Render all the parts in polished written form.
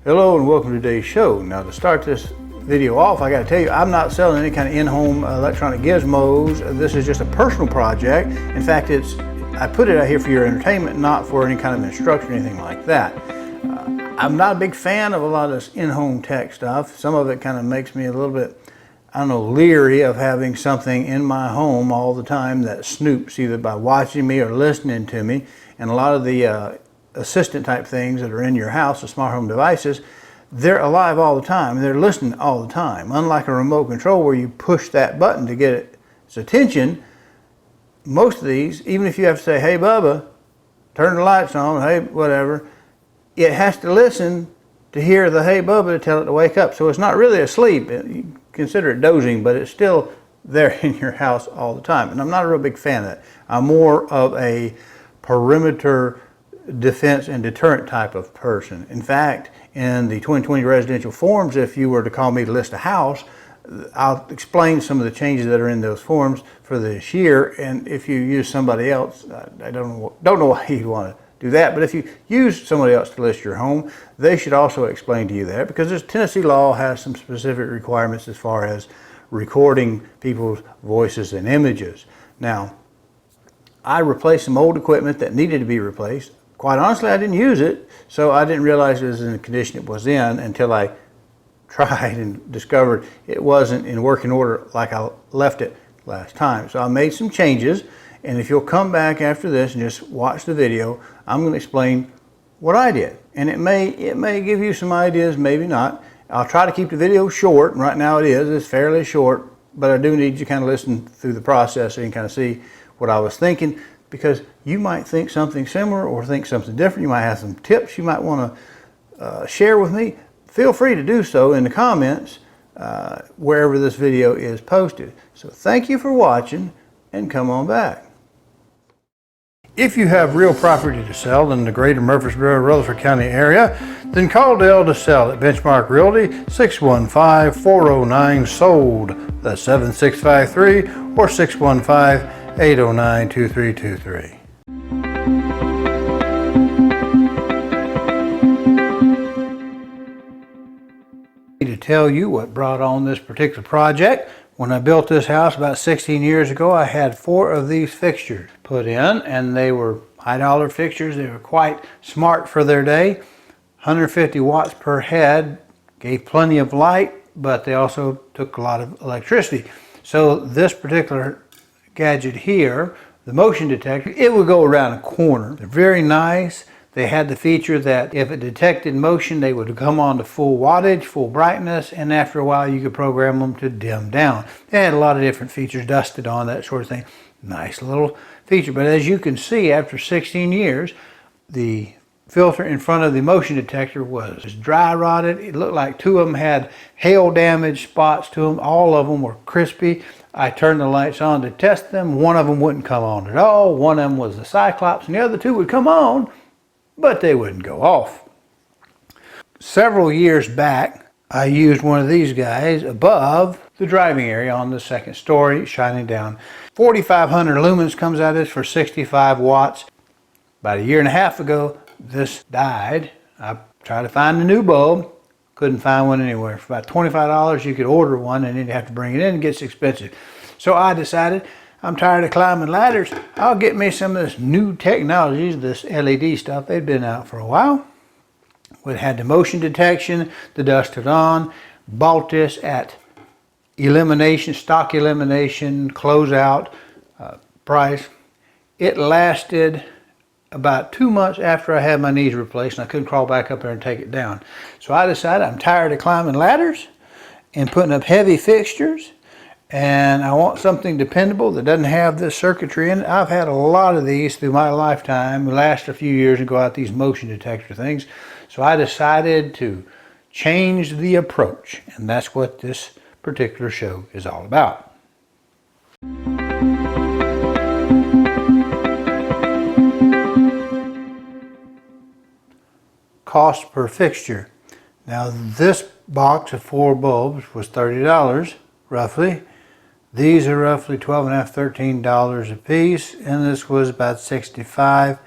Hello and welcome to today's show. Now to start this video off, I got to tell you, I'm not selling any kind of in-home electronic gizmos. This is just a personal project. In fact, I put it out here for your entertainment, not for any kind of instruction or anything like that. I'm not a big fan of a lot of this in-home tech stuff. Some of it kind of makes me a little bit, I don't know, leery of having something in my home all the time that snoops either by watching me or listening to me. And a lot of the assistant type things that are in your house, the smart home devices, they're alive all the time. They're listening all the time. Unlike a remote control where you push that button to get its attention, most of these, even if you have to say, hey Bubba, turn the lights on, hey whatever, it has to listen to hear the hey Bubba to tell it to wake up. So it's not really asleep. You consider it dozing, but it's still there in your house all the time. And I'm not a real big fan of that. I'm more of a perimeter defense and deterrent type of person. In fact, in the 2020 residential forms, if you were to call me to list a house, I'll explain some of the changes that are in those forms for this year. And if you use somebody else, I don't know why you'd want to do that, but if you use somebody else to list your home, they should also explain to you that, because this Tennessee law has some specific requirements as far as recording people's voices and images. Now, I replaced some old equipment that needed to be replaced. Quite honestly, I didn't use it, so I didn't realize it was in the condition it was in until I tried and discovered it wasn't in working order like I left it last time. So I made some changes, and if you'll come back after this and just watch the video, I'm going to explain what I did. And it may give you some ideas, maybe not. I'll try to keep the video short, and right now it's fairly short, but I do need you to kind of listen through the process so you can kind of see what I was thinking, because you might think something similar or think something different. You might have some tips you might want to share with me. Feel free to do so in the comments wherever this video is posted. So thank you for watching, and come on back. If you have real property to sell in the greater Murfreesboro, Rutherford County area, then call Dale to sell at Benchmark Realty, 615-409-SOLD. That's 7653 or 615-809-2323. To tell you what brought on this particular project. When I built this house about 16 years ago, I had 4 of these fixtures put in, and they were high-dollar fixtures. They were quite smart for their day. 150 watts per head, gave plenty of light, but they also took a lot of electricity. So this particular gadget here, the motion detector, it would go around a corner. They're very nice. They had the feature that if it detected motion, they would come on to full wattage, full brightness, and after a while you could program them to dim down. They had a lot of different features, dusted on, that sort of thing. Nice little feature. But as you can see, after 16 years, the filter in front of the motion detector was dry rotted. It looked like 2 of them had hail damage spots to them. All of them were crispy. I turned the lights on to test them. 1 of them wouldn't come on at all. 1 of them was the Cyclops, and the other 2 would come on, but they wouldn't go off. Several years back, I used one of these guys above the driving area on the 2nd story, shining down. 4,500 lumens comes out of this for 65 watts. About a year and a half ago, this died. I tried to find a new bulb, couldn't find one anywhere. For about $25, you could order one, and then you have to bring it in. It gets expensive. So I decided, I'm tired of climbing ladders. I'll get me some of this new technology, this LED stuff. They'd been out for a while. It had the motion detection, the dusted on. Bought this at elimination, stock elimination, closeout price. It lasted about 2 months after I had my knees replaced, and I couldn't crawl back up there and take it down. So I decided I'm tired of climbing ladders and putting up heavy fixtures, and I want something dependable that doesn't have this circuitry in it. I've had a lot of these through my lifetime. They last a few years and go out these motion detector things. So I decided to change the approach, and that's what this particular show is all about. Cost per fixture. Now this box of 4 bulbs was $30 roughly. These are roughly $12.50, $13 a piece, and this was about $65,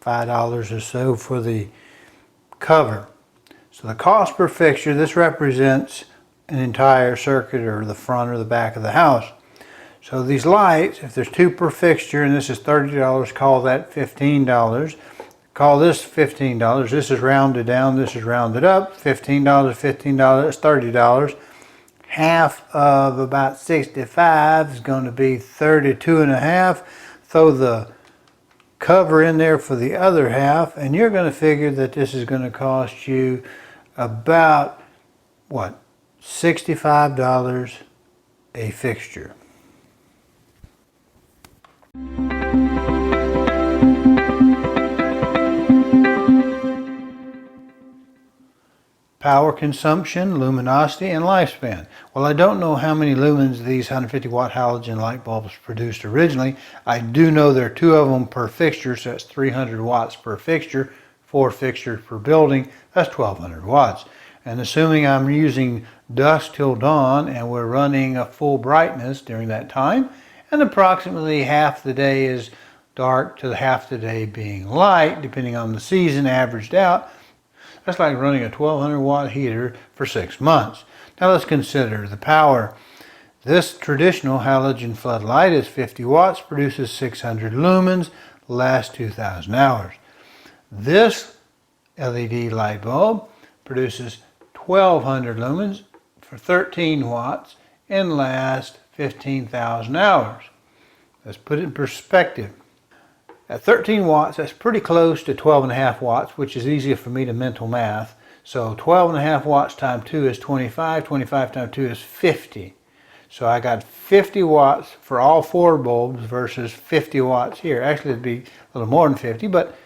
$5 or so for the cover. So the cost per fixture, this represents an entire circuit or the front or the back of the house. So these lights, if there's 2 per fixture, and this is $30, call that $15. Call this $15. This is rounded down, this is rounded up. $15, $15, that's $30. Half of about 65 is going to be 32.5. Throw the cover in there for the other half, and you're going to figure that this is going to cost you about, what, $65 a fixture. Power consumption, luminosity, and lifespan. Well, I don't know how many lumens these 150 watt halogen light bulbs produced originally. I do know there are 2 of them per fixture, so that's 300 watts per fixture, 4 fixtures per building, that's 1200 watts. And assuming I'm using dusk till dawn and we're running a full brightness during that time, and approximately half the day is dark to half the day being light, depending on the season, averaged out, that's like running a 1200 watt heater for 6 months. Now let's consider the power. This traditional halogen floodlight is 50 watts, produces 600 lumens, lasts 2,000 hours. This LED light bulb produces 1200 lumens for 13 watts and lasts 15,000 hours. Let's put it in perspective. At 13 watts, that's pretty close to 12.5 watts, which is easier for me to mental math. So 12.5 watts times 2 is 25, 25 times 2 is 50. So I got 50 watts for all 4 bulbs versus 50 watts here. Actually, it'd be a little more than 50, but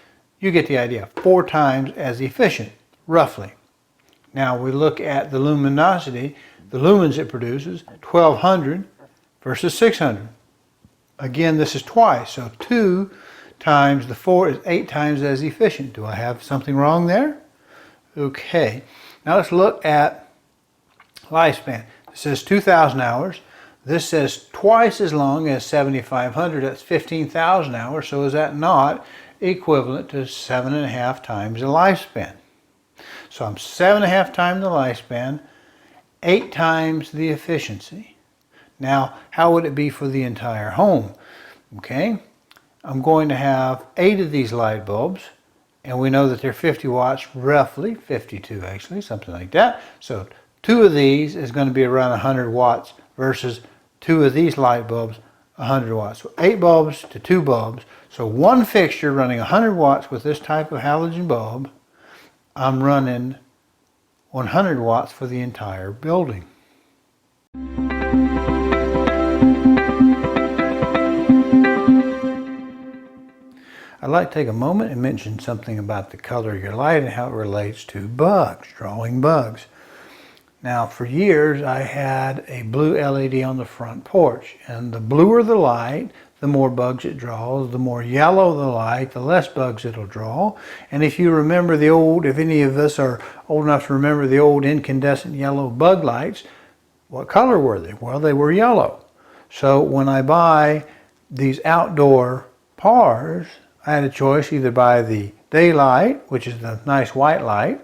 you get the idea. 4 times as efficient, roughly. Now we look at the luminosity, the lumens it produces, 1200 versus 600. Again, this is twice, so 2 times the 4 is 8 times as efficient. Do I have something wrong there? Okay, now let's look at lifespan. It says 2,000 hours. This says twice as long as 7,500. That's 15,000 hours. So is that not equivalent to 7.5 times the lifespan? So I'm 7.5 times the lifespan, 8 times the efficiency. Now, how would it be for the entire home? Okay, I'm going to have 8 of these light bulbs, and we know that they're 50 watts, roughly 52 actually, something like that. So 2 of these is going to be around 100 watts versus 2 of these light bulbs 100 watts. So 8 bulbs to 2 bulbs. So 1 fixture running 100 watts with this type of halogen bulb, I'm running 100 watts for the entire building. I'd like to take a moment and mention something about the color of your light and how it relates to bugs, drawing bugs. Now, for years, I had a blue LED on the front porch, and the bluer the light, the more bugs it draws. The more yellow the light, the less bugs it'll draw. And if you remember the old, if any of us are old enough to remember the old incandescent yellow bug lights, what color were they? Well, they were yellow. So when I buy these outdoor PARs, I had a choice, either buy the daylight, which is the nice white light,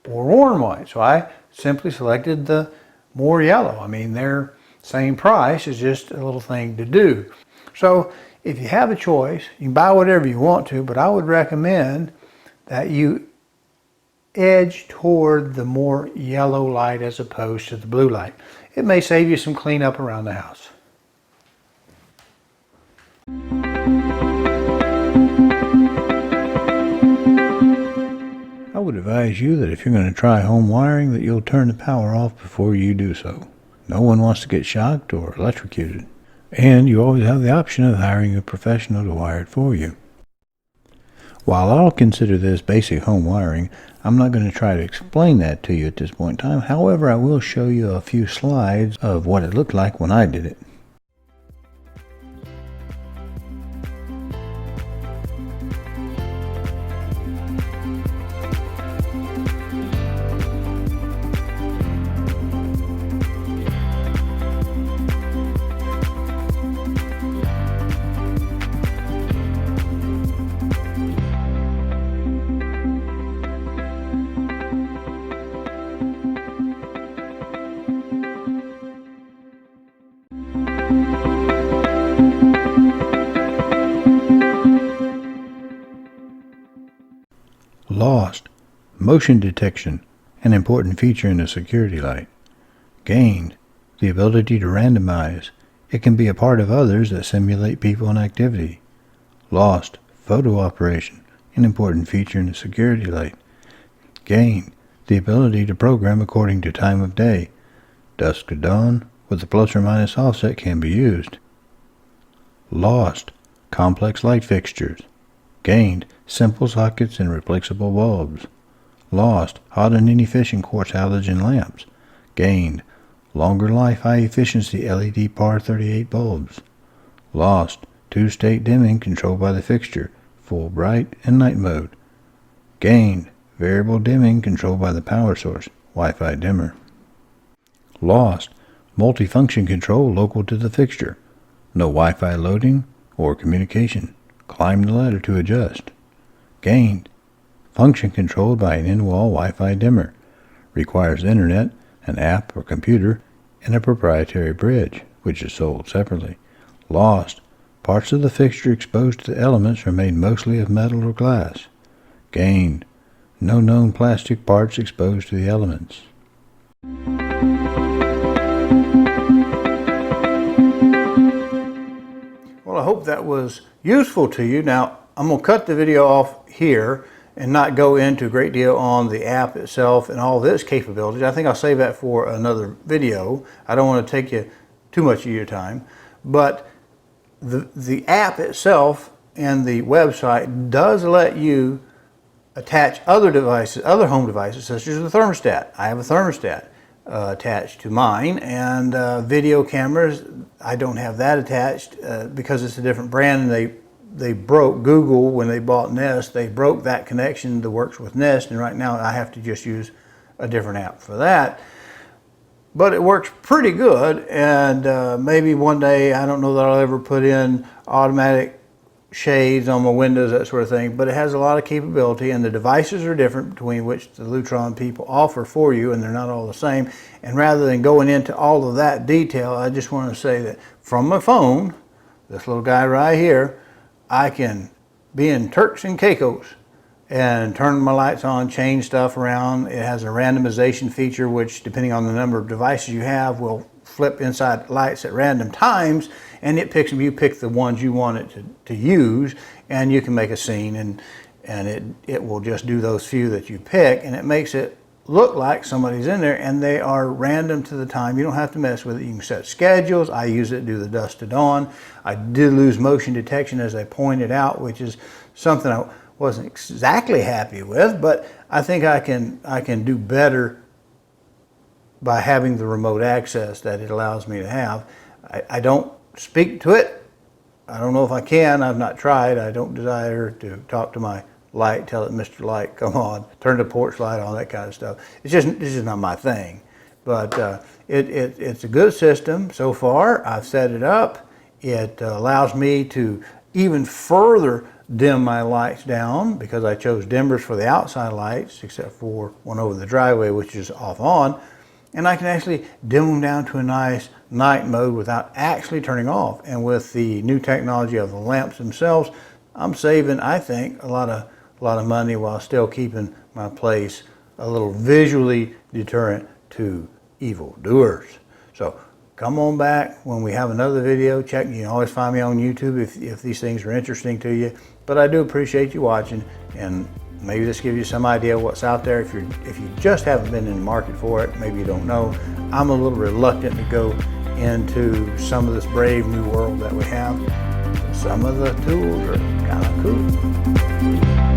or warm white. So I simply selected the more yellow. I mean, they're same price, it's just a little thing to do. So if you have a choice, you can buy whatever you want to, but I would recommend that you edge toward the more yellow light as opposed to the blue light. It may save you some cleanup around the house. I would advise you that if you're going to try home wiring, that you'll turn the power off before you do so. No one wants to get shocked or electrocuted. And you always have the option of hiring a professional to wire it for you. While I'll consider this basic home wiring, I'm not going to try to explain that to you at this point in time. However, I will show you a few slides of what it looked like when I did it. Motion detection, an important feature in a security light. Gained, the ability to randomize. It can be a part of others that simulate people and activity. Lost, photo operation, an important feature in a security light. Gained, the ability to program according to time of day. Dusk to dawn, with a plus or minus offset can be used. Lost, complex light fixtures. Gained, simple sockets and replaceable bulbs. Lost, hot and inefficient quartz halogen lamps. Gained, longer life, high efficiency LED PAR 38 bulbs. Lost, two-state dimming controlled by the fixture, full bright and night mode. Gained, variable dimming controlled by the power source, Wi-Fi dimmer. Lost, multifunction control local to the fixture. No Wi-Fi loading or communication. Climb the ladder to adjust. Gained, function controlled by an in-wall Wi-Fi dimmer. Requires internet, an app or computer, and a proprietary bridge, which is sold separately. Lost, parts of the fixture exposed to the elements are made mostly of metal or glass. Gained, no known plastic parts exposed to the elements. Well, I hope that was useful to you. Now, I'm going to cut the video off here and not go into a great deal on the app itself and all of its capabilities. I think I'll save that for another video. I don't want to take you too much of your time. But the app itself and the website does let you attach other devices, other home devices, such as the thermostat. I have a thermostat attached to mine, and video cameras, I don't have that attached because it's a different brand, and they broke Google when they bought Nest. They broke that connection that works with Nest, and right now I have to just use a different app for that. But it works pretty good, and maybe one day, I don't know that I'll ever put in automatic shades on my windows, that sort of thing, but it has a lot of capability, and the devices are different between which the Lutron people offer for you, and they're not all the same. And rather than going into all of that detail, I just want to say that from my phone, this little guy right here, I can be in Turks and Caicos and turn my lights on, change stuff around. It has a randomization feature, which depending on the number of devices you have will flip inside lights at random times, and it picks them. You pick the ones you want it to use, and you can make a scene, and it will just do those few that you pick, and it makes it look like somebody's in there, and they are random to the time. You don't have to mess with it. You can set schedules. I use it to do the dusk to dawn. I did lose motion detection, as I pointed out, which is something I wasn't exactly happy with, but I think I can do better by having the remote access that it allows me to have. I don't speak to it. I don't know if I can. I've not tried. I don't desire to talk to my light, tell it, Mr. Light, come on, turn the porch light on, that kind of stuff. It's just not my thing. But it's a good system so far. I've set it up. It allows me to even further dim my lights down, because I chose dimmers for the outside lights, except for one over the driveway, which is off on. And I can actually dim them down to a nice night mode without actually turning off. And with the new technology of the lamps themselves, I'm saving, I think, a lot of money while still keeping my place a little visually deterrent to evildoers. So come on back when we have another video. Check. You can always find me on YouTube if these things are interesting to you. But I do appreciate you watching, and maybe this gives you some idea of what's out there. If you just haven't been in the market for it, maybe you don't know. I'm a little reluctant to go into some of this brave new world that we have. Some of the tools are kind of cool.